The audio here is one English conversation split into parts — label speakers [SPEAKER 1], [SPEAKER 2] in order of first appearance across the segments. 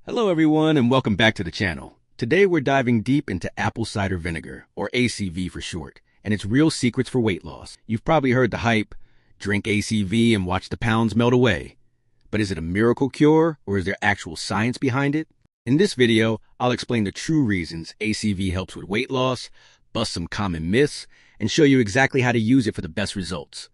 [SPEAKER 1] Hello everyone and welcome back to the channel. Today we're diving deep into apple cider vinegar, or ACV for short, and its real secrets for weight loss. You've probably heard the hype, drink ACV and watch the pounds melt away. But is it a miracle cure, or is there actual science behind it? In this video, I'll explain the true reasons ACV helps with weight loss, bust some common myths, and show you exactly how to use it for the best results.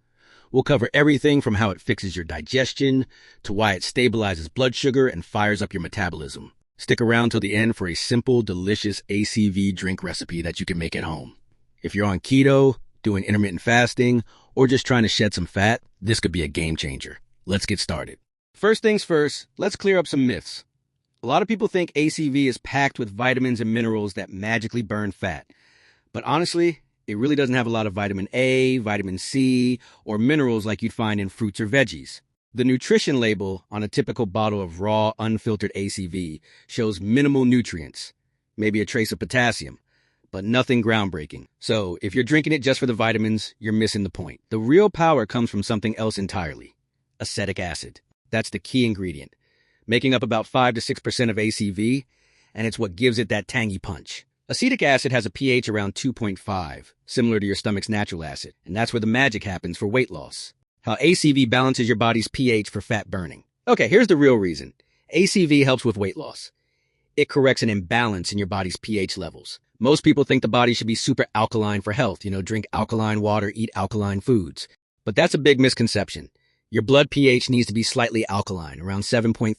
[SPEAKER 1] We'll cover everything from how it fixes your digestion to why it stabilizes blood sugar and fires up your metabolism. Stick around till the end for a simple, delicious ACV drink recipe that you can make at home. If you're on keto, doing intermittent fasting, or just trying to shed some fat, this could be a game changer. Let's get started. First things first, let's clear up some myths. A lot of people think ACV is packed with vitamins and minerals that magically burn fat. But honestly, it really doesn't have a lot of vitamin A, vitamin C, or minerals like you'd find in fruits or veggies. The nutrition label on a typical bottle of raw, unfiltered ACV shows minimal nutrients, maybe a trace of potassium, but nothing groundbreaking. So if you're drinking it just for the vitamins, you're missing the point. The real power comes from something else entirely: acetic acid. That's the key ingredient, making up about 5 to 6% of ACV, and it's what gives it that tangy punch. Acetic acid has a pH around 2.5, similar to your stomach's natural acid, and that's where the magic happens for weight loss. How ACV balances your body's pH for fat burning. Okay, here's the real reason. ACV helps with weight loss. It corrects an imbalance in your body's pH levels. Most people think the body should be super alkaline for health, drink alkaline water, eat alkaline foods. But that's a big misconception. Your blood pH needs to be slightly alkaline, around 7.35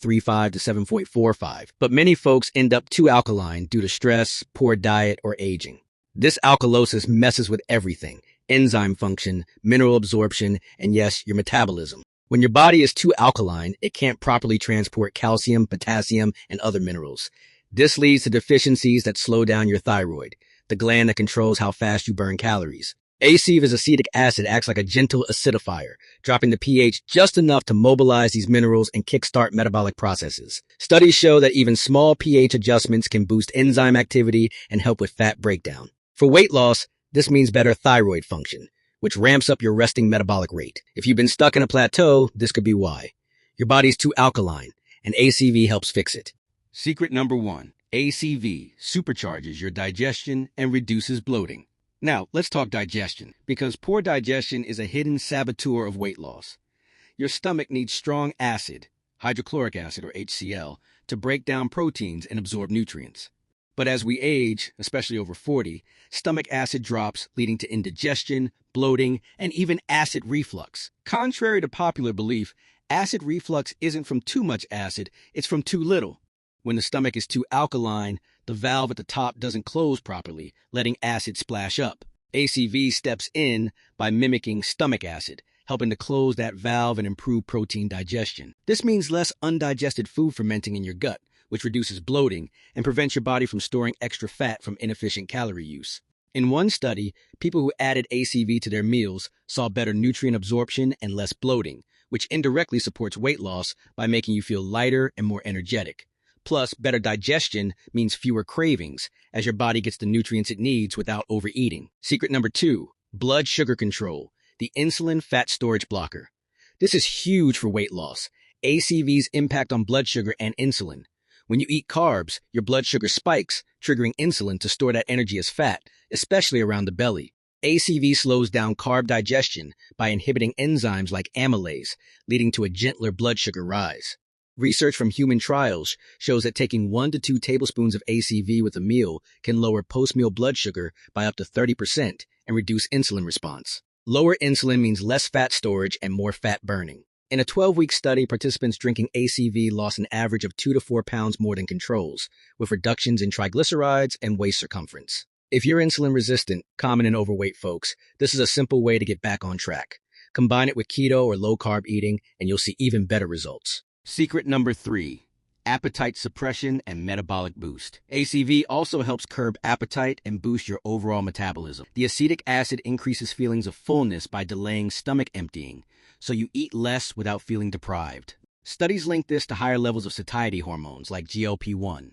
[SPEAKER 1] to 7.45, but many folks end up too alkaline due to stress, poor diet, or aging. This alkalosis messes with everything: enzyme function, mineral absorption, and yes, your metabolism. When your body is too alkaline, it can't properly transport calcium, potassium, and other minerals. This leads to deficiencies that slow down your thyroid, the gland that controls how fast you burn calories. ACV's acetic acid acts like a gentle acidifier, dropping the pH just enough to mobilize these minerals and kickstart metabolic processes. Studies show that even small pH adjustments can boost enzyme activity and help with fat breakdown. For weight loss, this means better thyroid function, which ramps up your resting metabolic rate. If you've been stuck in a plateau, this could be why. Your body's too alkaline, and ACV helps fix it. Secret number 1. ACV supercharges your digestion and reduces bloating. Now, let's talk digestion, because poor digestion is a hidden saboteur of weight loss. Your stomach needs strong acid, hydrochloric acid or HCl, to break down proteins and absorb nutrients. But as we age, especially over 40, stomach acid drops, leading to indigestion, bloating, and even acid reflux. Contrary to popular belief, acid reflux isn't from too much acid, it's from too little. When the stomach is too alkaline, the valve at the top doesn't close properly, letting acid splash up. ACV steps in by mimicking stomach acid, helping to close that valve and improve protein digestion. This means less undigested food fermenting in your gut, which reduces bloating and prevents your body from storing extra fat from inefficient calorie use. In one study, people who added ACV to their meals saw better nutrient absorption and less bloating, which indirectly supports weight loss by making you feel lighter and more energetic. Plus, better digestion means fewer cravings, as your body gets the nutrients it needs without overeating. Secret number 2, blood sugar control, the insulin fat storage blocker. This is huge for weight loss. ACV's impact on blood sugar and insulin. When you eat carbs, your blood sugar spikes, triggering insulin to store that energy as fat, especially around the belly. ACV slows down carb digestion by inhibiting enzymes like amylase, leading to a gentler blood sugar rise. Research from human trials shows that taking 1 to 2 tablespoons of ACV with a meal can lower post-meal blood sugar by up to 30% and reduce insulin response. Lower insulin means less fat storage and more fat burning. In a 12-week study, participants drinking ACV lost an average of 2 to 4 pounds more than controls, with reductions in triglycerides and waist circumference. If you're insulin resistant, common in overweight folks, this is a simple way to get back on track. Combine it with keto or low-carb eating, and you'll see even better results. Secret number 3, appetite suppression and metabolic boost. ACV also helps curb appetite and boost your overall metabolism. The acetic acid increases feelings of fullness by delaying stomach emptying, so you eat less without feeling deprived. Studies link this to higher levels of satiety hormones like GLP-1.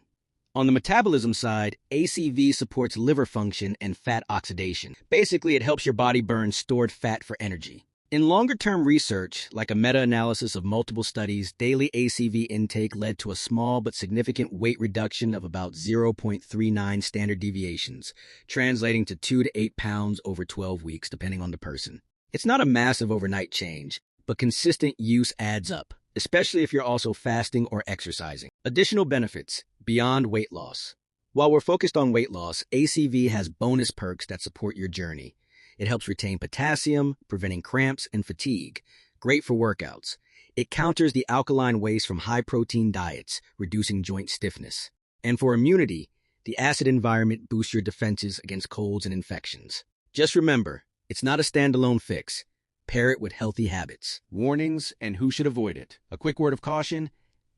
[SPEAKER 1] On the metabolism side, ACV supports liver function and fat oxidation. Basically, it helps your body burn stored fat for energy. In longer-term research, like a meta-analysis of multiple studies, daily ACV intake led to a small but significant weight reduction of about 0.39 standard deviations, translating to 2 to 8 pounds over 12 weeks, depending on the person. It's not a massive overnight change, but consistent use adds up, especially if you're also fasting or exercising. Additional benefits beyond weight loss. While we're focused on weight loss, ACV has bonus perks that support your journey. It helps retain potassium, preventing cramps and fatigue. Great for workouts. It counters the alkaline waste from high-protein diets, reducing joint stiffness. And for immunity, the acid environment boosts your defenses against colds and infections. Just remember, it's not a standalone fix. Pair it with healthy habits.
[SPEAKER 2] Warnings and who should avoid it. A quick word of caution,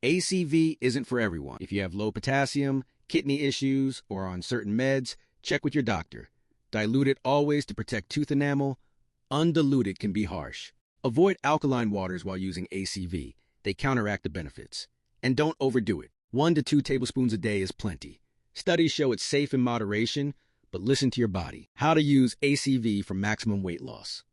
[SPEAKER 2] ACV isn't for everyone. If you have low potassium, kidney issues, or are on certain meds, check with your doctor. Diluted always to protect tooth enamel. Undiluted can be harsh. Avoid alkaline waters while using ACV. They counteract the benefits. And don't overdo it. 1 to 2 tablespoons a day is plenty. Studies show it's safe in moderation, but listen to your body. How to use ACV for maximum weight loss.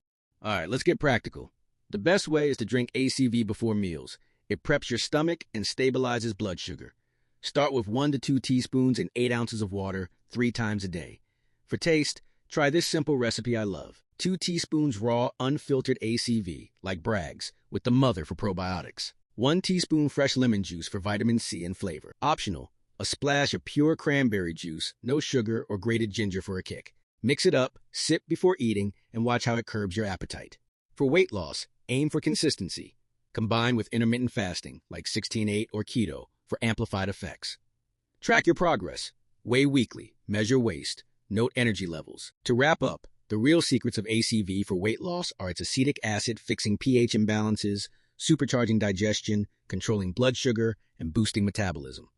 [SPEAKER 2] All right, let's get practical. The best way is to drink ACV before meals. It preps your stomach and stabilizes blood sugar. Start with 1 to 2 teaspoons and 8 ounces of water 3 times a day. For taste, try this simple recipe I love. 2 teaspoons raw, unfiltered ACV, like Bragg's, with the mother for probiotics. 1 teaspoon fresh lemon juice for vitamin C and flavor. Optional, a splash of pure cranberry juice, no sugar or grated ginger for a kick. Mix it up, sip before eating, and watch how it curbs your appetite. For weight loss, aim for consistency. Combine with intermittent fasting, like 16-8 or keto, for amplified effects. Track your progress. Weigh weekly, measure waist, note energy levels. To wrap up, the real secrets of ACV for weight loss are its acetic acid fixing pH imbalances, supercharging digestion, controlling blood sugar, and boosting metabolism.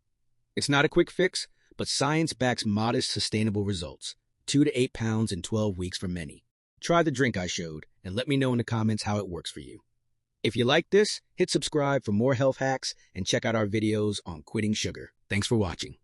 [SPEAKER 2] It's not a quick fix, but science backs modest, sustainable results. 2 to 8 pounds in 12 weeks for many. Try the drink I showed, and let me know in the comments how it works for you. If you like this, hit subscribe for more health hacks and check out our videos on quitting sugar. Thanks for watching.